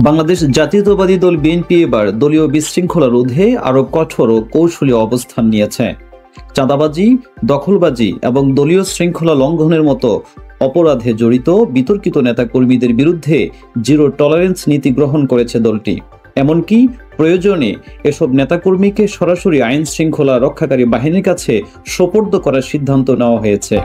বাংলাদেশ জাতীয়তাবাদী দল বিএনপি এবার দলীয় বিশৃঙ্খলা রোধে আরো কঠোর ও কৌশলী অবস্থান নিয়েছে। চাঁদাবাজি, দখলবাজি এবং দলীয় শৃঙ্খলা লঙ্ঘনের মতো অপরাধে জড়িত বিতর্কিত নেতাকর্মীদের বিরুদ্ধে জিরো টলারেন্স নীতি গ্রহণ করেছে দলটি। এমনকি প্রয়োজনে এসব নেতাকর্মীকে সরাসরি আইন শৃঙ্খলা রক্ষাকারী বাহিনীর কাছে সোপর্দ করার সিদ্ধান্ত নেওয়া হয়েছে।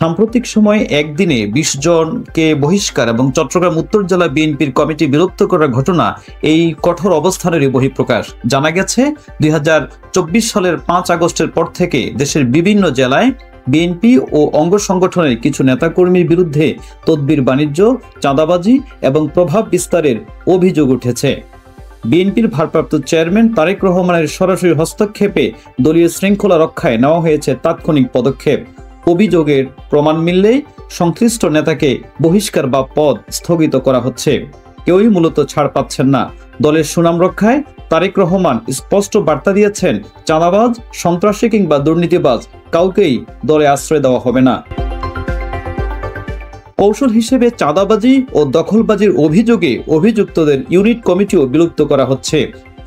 সাম্প্রতিক সময়ে একদিনে ২০ জনকে বহিষ্কার এবং চট্টগ্রাম উত্তর জেলা বিএনপির কমিটি বিলুপ্ত করার ঘটনা এই কঠোর অবস্থানেরই বহিঃপ্রকাশ। জানা গেছে ২০২৪ সালের ৫ আগস্টের পর থেকে দেশের বিভিন্ন জেলায় বিএনপি ও অঙ্গ সংগঠনের কিছু নেতাকর্মীর বিরুদ্ধে তদবির বাণিজ্য, চাঁদাবাজি এবং প্রভাব বিস্তারের অভিযোগ উঠেছে। বিএনপির ভারপ্রাপ্ত চেয়ারম্যান তারেক রহমানের সরাসরি হস্তক্ষেপে দলীয় শৃঙ্খলা রক্ষায় নেওয়া হয়েছে তাৎক্ষণিক পদক্ষেপ। অভিযোগের প্রমাণ মিললেই সংশ্লিষ্ট নেতাকে বহিষ্কার বা পদ স্থগিত করা হচ্ছে। কেউই মূলত ছাড় পাচ্ছেন না। দলের সুনাম রক্ষায় তারেক রহমান স্পষ্ট বার্তা দিয়েছেন, চাঁদাবাজ, সন্ত্রাসী কিংবা দুর্নীতিবাজ কাউকেই দলে আশ্রয় দেওয়া হবে না। কৌশল হিসেবে চাঁদাবাজি ও দখলবাজির অভিযোগে অভিযুক্তদের ইউনিট কমিটিও বিলুপ্ত করা হচ্ছে।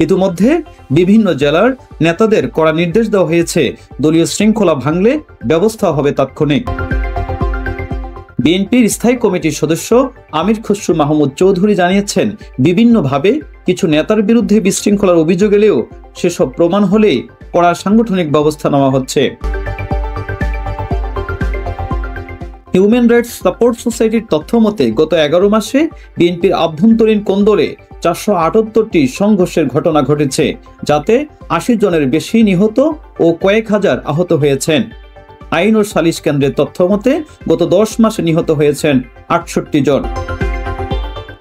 ইতিমধ্যে বিভিন্ন জেলার নেতাদের কড়া নির্দেশ দেওয়া হয়েছে, দলীয় শৃঙ্খলা ভাঙলে ব্যবস্থা হবে তাৎক্ষণিক। বিএনপির স্থায়ী কমিটির সদস্য আমির খসরু মাহমুদ চৌধুরী জানিয়েছেন, বিভিন্নভাবে কিছু নেতার বিরুদ্ধে বিশৃঙ্খলার অভিযোগ এলেও সেসব প্রমাণ হলে কড়া সাংগঠনিক ব্যবস্থা নেওয়া হচ্ছে। হিউম্যান রাইটস সাপোর্ট সোসাইটির তথ্য মতে গত ১১ মাসে বিএনপির আভ্যন্তরীণ কোন্দলে ৪৭৮টি সংঘর্ষের ঘটনা ঘটেছে, যাতে ৮০ জনের বেশি নিহত ও কয়েক হাজার আহত হয়েছেন। আইন ও সালিশ কেন্দ্রের তথ্য মতে গত ১০ মাসে নিহত হয়েছেন ৬৮ জন।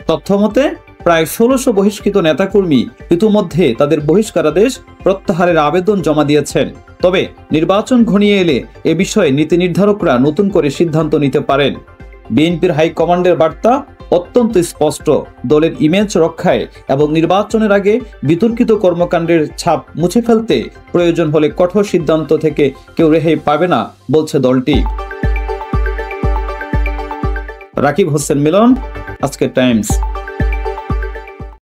তথ্য মতে প্রায় ১৬০০ বহিষ্কৃত নেতাকর্মী ইতিমধ্যে তাদের বহিষ্কারাদেশ প্রত্যাহারের আবেদন জমা দিয়েছেন। তবে নির্বাচন ঘনিয়ে এলে এ বিষয়ে নীতি নির্ধারকরা নতুন করে সিদ্ধান্ত নিতে পারেন। বিএনপির হাইকমান্ডের বার্তা অত্যন্ত স্পষ্ট, দলের ইমেজ রক্ষায় এবং নির্বাচনের আগে বিতর্কিত কর্মকাণ্ডের ছাপ মুছে ফেলতে প্রয়োজন হলে কঠোর সিদ্ধান্ত থেকে কেউ রেহাই পাবে না, বলছে দলটি। রাকিব হোসেন মিলন, আজকের টাইমস।